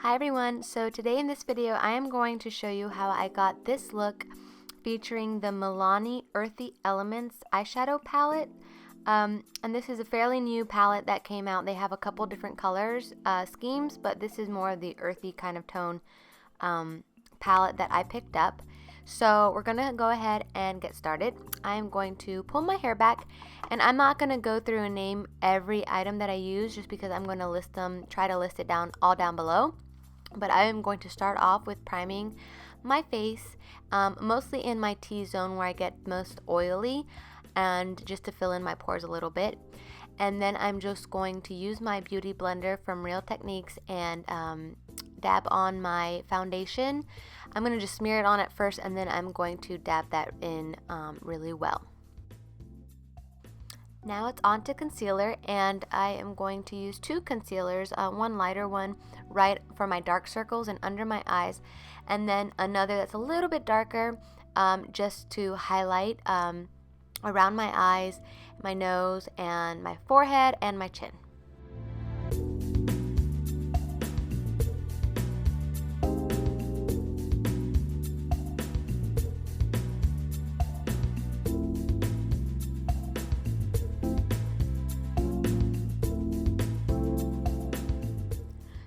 Hi everyone, so today in this video I am going to show you how I got this look featuring the Milani Earthy Elements eyeshadow palette. And this is a fairly new palette that came out. They have a couple different colors schemes, but this is more of the earthy kind of tone palette that I picked up. So we're going to go ahead and get started. I'm going to pull my hair back, and I'm not going to go through and name every item that I use just because I'm going to list them, try to list it all down below. But I am going to start off with priming my face, mostly in my T-zone where I get most oily, and just to fill in my pores a little bit. And then I'm just going to use my beauty blender from Real Techniques and dab on my foundation. I'm going to just smear it on at first, and then I'm going to dab that in really well. Now it's on to concealer, and I am going to use two concealers, one lighter one right for my dark circles and under my eyes, and then another that's a little bit darker just to highlight around my eyes, my nose, and my forehead and my chin.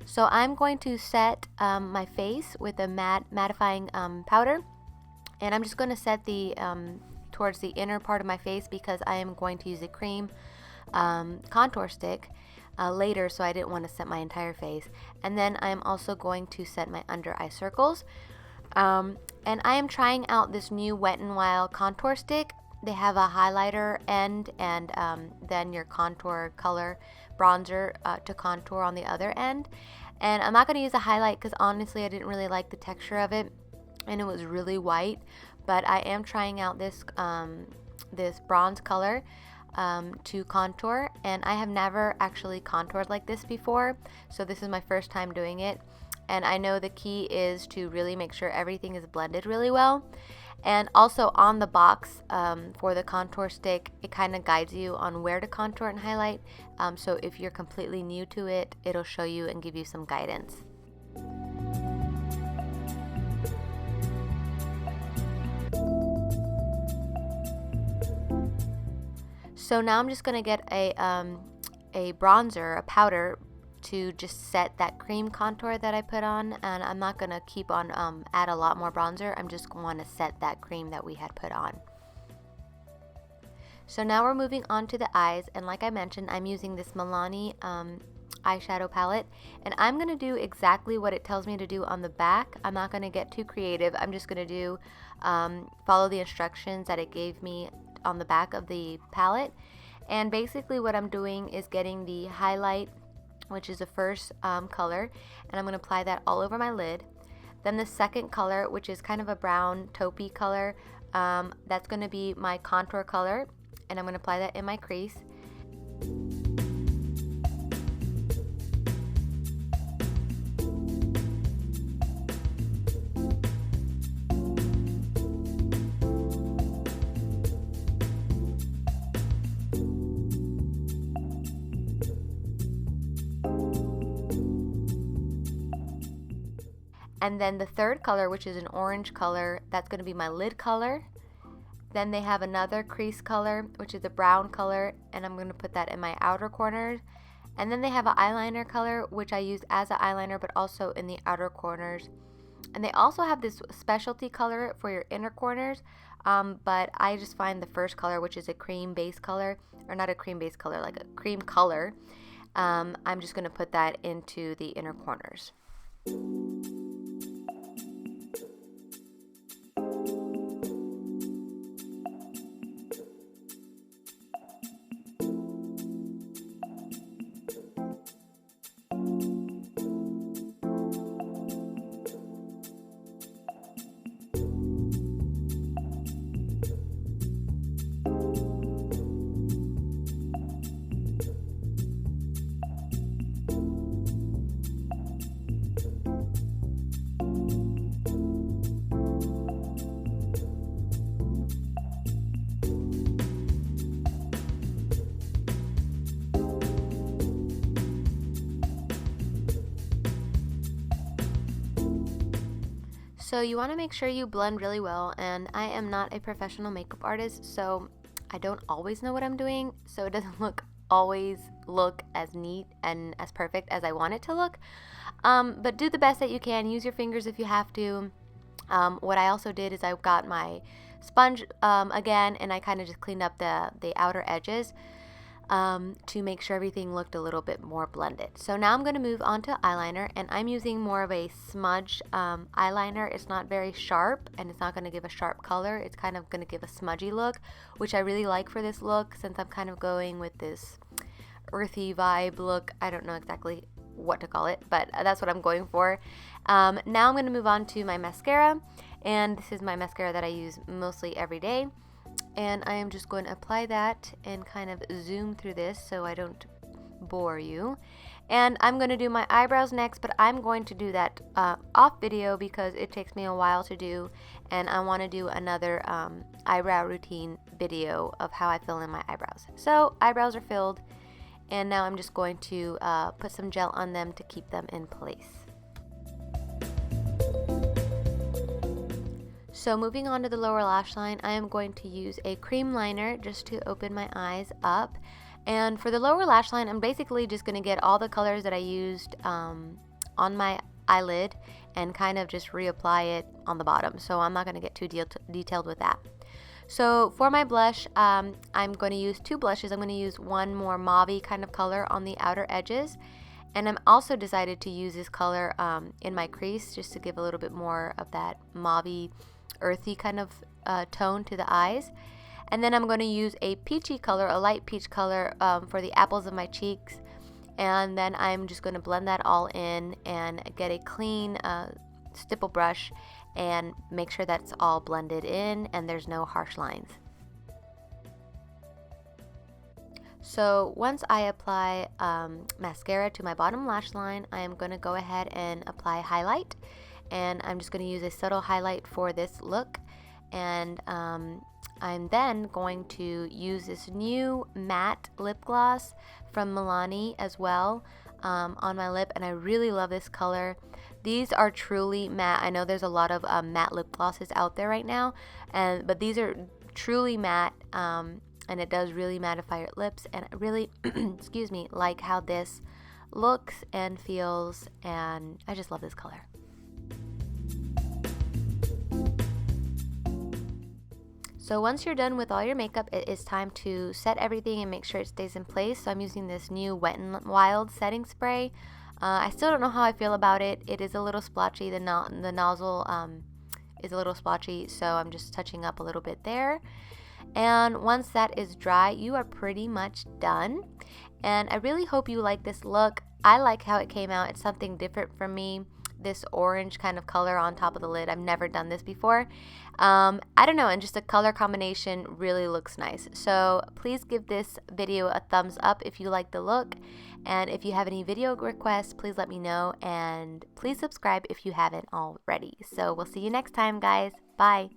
So I'm going to set my face with a mattifying powder, and I'm just going to set the towards the inner part of my face because I am going to use a cream contour stick later, so I didn't want to set my entire face. And then I'm also going to set my under eye circles. And I am trying out this new Wet n Wild contour stick. They have a highlighter end and then your contour color bronzer to contour on the other end. And I'm not going to use a highlight because honestly I didn't really like the texture of it and it was really white. But I am trying out this this bronze color to contour, and I have never actually contoured like this before, so this is my first time doing it. And I know the key is to really make sure everything is blended really well. And also on the box for the contour stick, it kind of guides you on where to contour and highlight. So if you're completely new to it, it'll show you and give you some guidance. So now I'm just going to get a bronzer, a powder, to just set that cream contour that I put on, and I'm not going to keep on add a lot more bronzer. I'm just going to set that cream that we had put on. So now we're moving on to the eyes, and like I mentioned, I'm using this Milani eyeshadow palette, and I'm going to do exactly what it tells me to do on the back. I'm not going to get too creative. I'm just going to do follow the instructions that it gave me on the back of the palette. And basically what I'm doing is getting the highlight, which is the first color, and I'm going to apply that all over my lid. Then the second color, which is kind of a brown taupey color, that's going to be my contour color, and I'm going to apply that in my crease. And then the third color, which is an orange color, that's going to be my lid color. Then they have another crease color, which is a brown color, and I'm going to put that in my outer corners. And then they have an eyeliner color, which I use as an eyeliner, but also in the outer corners. And they also have this specialty color for your inner corners, but I just find the first color, which is a cream base color, or not a cream base color, like a cream color. I'm just going to put that into the inner corners. So you want to make sure you blend really well, and I am not a professional makeup artist, so I don't always know what I'm doing, so it doesn't always look as neat and as perfect as I want it to look. But do the best that you can. Use your fingers if you have to. What I also did is I got my sponge again, and I kind of just cleaned up the outer edges to make sure everything looked a little bit more blended. So now I'm going to move on to eyeliner, and I'm using more of a smudge eyeliner. It's not very sharp, and it's not going to give a sharp color. It's kind of going to give a smudgy look, which I really like for this look, since I'm kind of going with this earthy vibe look. I don't know exactly what to call it, but that's what I'm going for. Now I'm going to move on to my mascara, and this is my mascara that I use mostly every day. And I am just going to apply that and kind of zoom through this so I don't bore you. And I'm going to do my eyebrows next, but I'm going to do that off video because it takes me a while to do, and I want to do another eyebrow routine video of how I fill in my eyebrows. So eyebrows are filled, and now I'm just going to put some gel on them to keep them in place. So moving on to the lower lash line, I am going to use a cream liner just to open my eyes up. And for the lower lash line, I'm basically just going to get all the colors that I used on my eyelid and kind of just reapply it on the bottom. So I'm not going to get too detailed with that. So for my blush, I'm going to use two blushes. I'm going to use one more mauve-y kind of color on the outer edges. And I'm also decided to use this color in my crease just to give a little bit more of that mauve-y, earthy kind of tone to the eyes. And then I'm going to use a peachy color, a light peach color for the apples of my cheeks. And then I'm just going to blend that all in and get a clean stipple brush and make sure that's all blended in and there's no harsh lines. So once I apply mascara to my bottom lash line, I am going to go ahead and apply highlight. And I'm just going to use a subtle highlight for this look. And I'm then going to use this new matte lip gloss from Milani as well on my lip. And I really love this color. These are truly matte. I know there's a lot of matte lip glosses out there right now, but these are truly matte. And it does really mattify your lips, and I really, excuse me, like how this looks and feels, and I just love this color. So once you're done with all your makeup, it is time to set everything and make sure it stays in place. So I'm using this new Wet n Wild setting spray. I still don't know how I feel about it. It is a little splotchy. The nozzle is a little splotchy, so I'm just touching up a little bit there. And once that is dry, you are pretty much done. And I really hope you like this look. I like how it came out. It's something different from me. This orange kind of color on top of the lid. I've never done this before. I don't know, and just the color combination really looks nice. So please give this video a thumbs up if you like the look. And if you have any video requests, please let me know. And please subscribe if you haven't already. So we'll see you next time, guys. Bye.